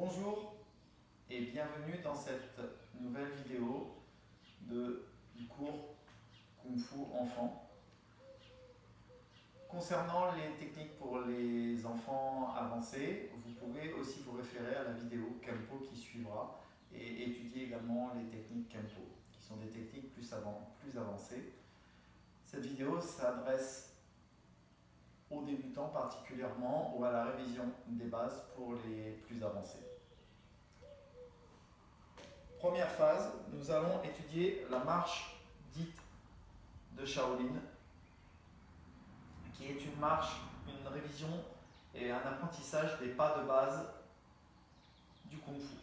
Bonjour et bienvenue dans cette nouvelle vidéo du cours Kung Fu Enfant. Concernant les techniques pour les enfants avancés, vous pouvez aussi vous référer à la vidéo Kempo qui suivra et étudier également les techniques Kempo, qui sont des techniques plus avancées. Cette vidéo s'adresse aux débutants particulièrement ou à la révision des bases pour les plus avancés. Première phase, nous allons étudier la marche dite de Shaolin, qui est une marche, une révision et un apprentissage des pas de base du Kung Fu.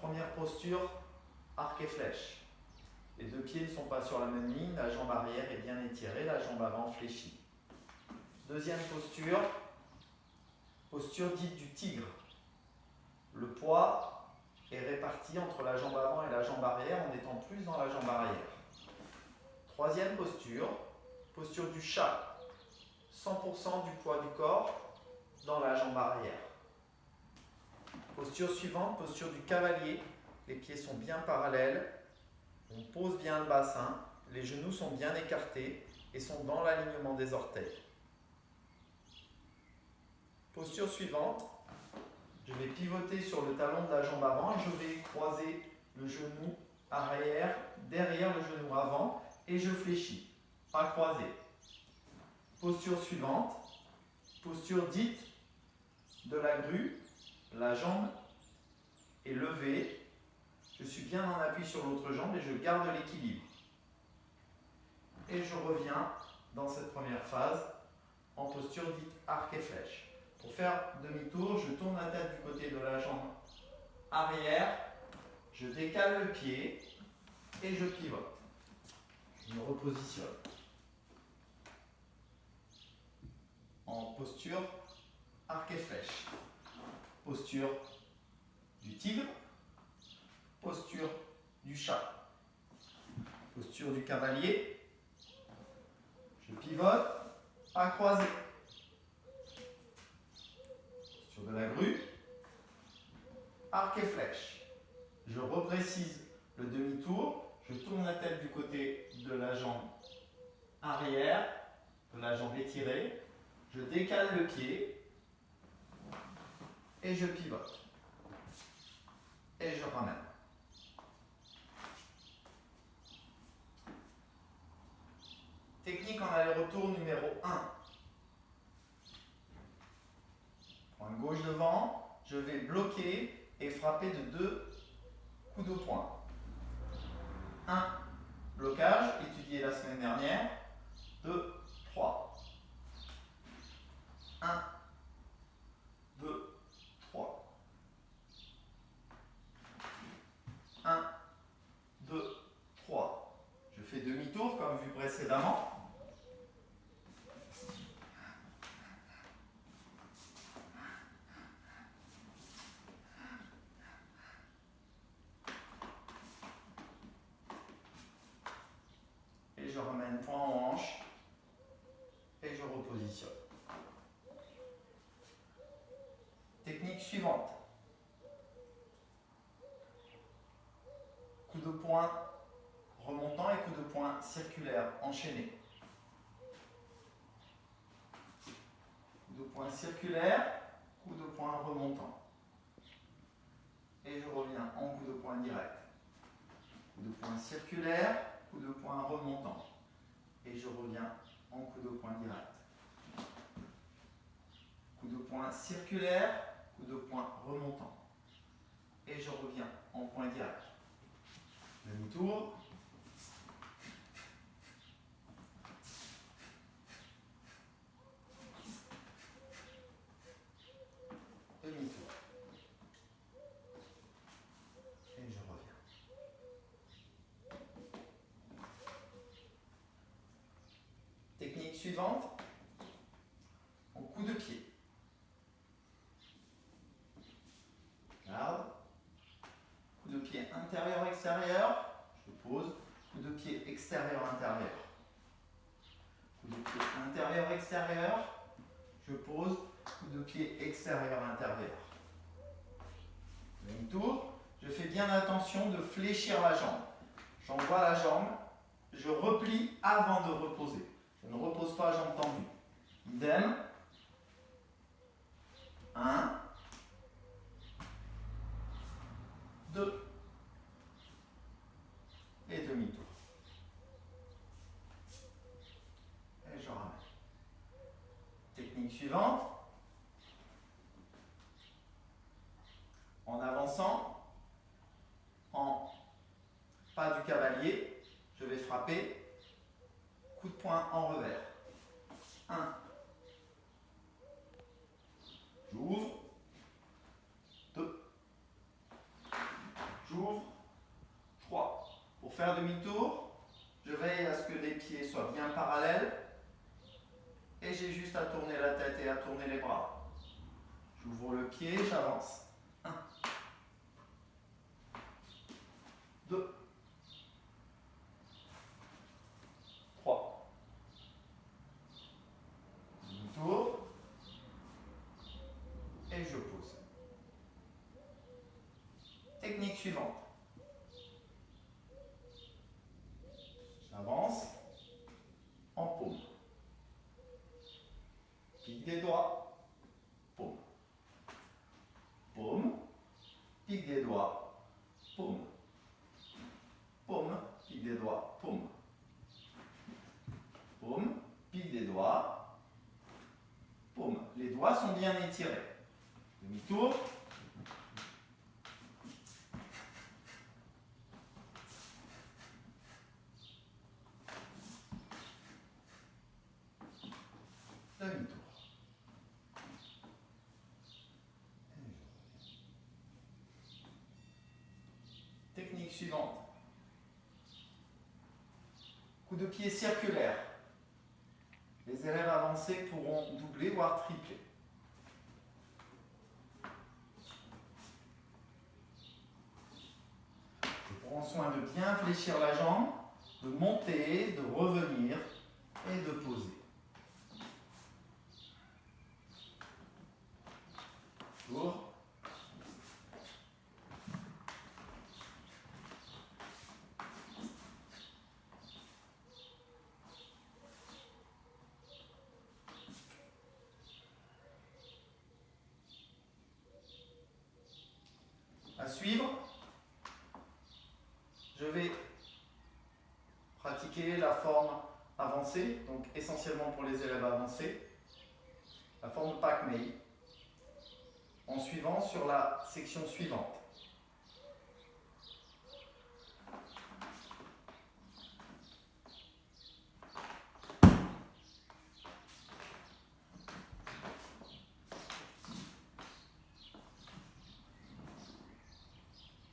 Première posture, arc et flèche. Les deux pieds ne sont pas sur la même ligne, la jambe arrière est bien étirée, la jambe avant fléchie. Deuxième posture, posture dite du tigre. Le poids est réparti entre la jambe avant et la jambe arrière en étant plus dans la jambe arrière. Troisième posture, posture du chat. 100% du poids du corps dans la jambe arrière. Posture suivante, posture du cavalier. Les pieds sont bien parallèles. On pose bien le bassin, les genoux sont bien écartés et sont dans l'alignement des orteils. Posture suivante, je vais pivoter sur le talon de la jambe avant et je vais croiser le genou arrière derrière le genou avant et je fléchis, pas croisé. Posture suivante, posture dite de la grue, la jambe est levée. Je suis bien en appui sur l'autre jambe et je garde l'équilibre. Et je reviens dans cette première phase en posture dite arc et flèche. Pour faire demi-tour, je tourne la tête du côté de la jambe arrière, je décale le pied et je pivote. Je me repositionne. En posture arc et flèche. Posture du tigre. Posture du chat, posture du cavalier, je pivote, pas croisé, posture de la grue, arc et flèche, je reprécise le demi-tour, je tourne la tête du côté de la jambe arrière, de la jambe étirée, je décale le pied et je pivote et je ramène. Technique en aller-retour numéro 1. Point gauche devant, je vais bloquer et frapper de 2 coups de poing. 1, blocage, étudié la semaine dernière. 2, 3. 1, 2, 3. 1, 2, 3. Je fais demi-tour comme vu précédemment. Et je ramène point en hanche et je repositionne. Technique suivante. Coup de poing remontant et coup de poing circulaire enchaîné. Coup de poing circulaire, coup de poing remontant. Et je reviens en coup de poing direct. Coup de poing circulaire, coup de poing remontant. Et je reviens en coup de poing direct. Coup de poing circulaire, coup de poing remontant. Et je reviens en point direct. Demi-tour. Demi-tour. Et je reviens. Technique suivante, en coup de pied. Garde. Coup de pied intérieur-extérieur. Je pose. Coup de pied extérieur-intérieur. Coup de pied intérieur-extérieur. Je pose. coup de pied extérieur-intérieur. Demi-tour. Je fais bien attention de fléchir la jambe. J'envoie la jambe, je replie avant de reposer. Je ne repose pas jambe tendue. Idem. 1, 2 et demi-tour. Et je ramène. Technique suivante. En avançant, en pas du cavalier, je vais frapper. Coup de poing en revers. 1. J'ouvre. 2. J'ouvre. 3. Pour faire demi-tour, je veille à ce que les pieds soient bien parallèles. Et j'ai juste à tourner la tête et à tourner les bras. J'ouvre le pied, j'avance. 1. 2. 3. Demi-tour. Et je pose. Technique suivante. J'avance en paume. Pique des doigts, paume. Paume, pique des doigts, paume. Paume, pique des doigts, paume. Paume, pique des doigts, paume. Les doigts sont bien étirés. Demi-tour. Demi-tour. Technique suivante. Coup de pied circulaire. Les élèves avancés pourront doubler, voire tripler. Ils prendront soin de bien fléchir la jambe, de monter, de revenir et de poser. Tour. À suivre, je vais pratiquer la forme avancée, donc essentiellement pour les élèves avancés, la forme Pak-Mei, en suivant sur la section suivante.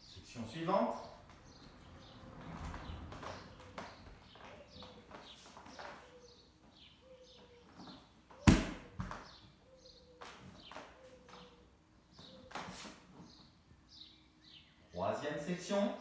Section suivante. Troisième section.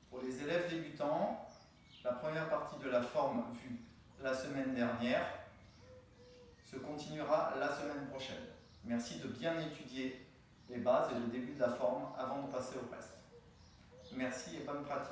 Pour les élèves débutants, la première partie de la forme vue la semaine dernière se continuera la semaine prochaine. Merci de bien étudier les bases et le début de la forme avant de passer au reste. Merci et bonne pratique.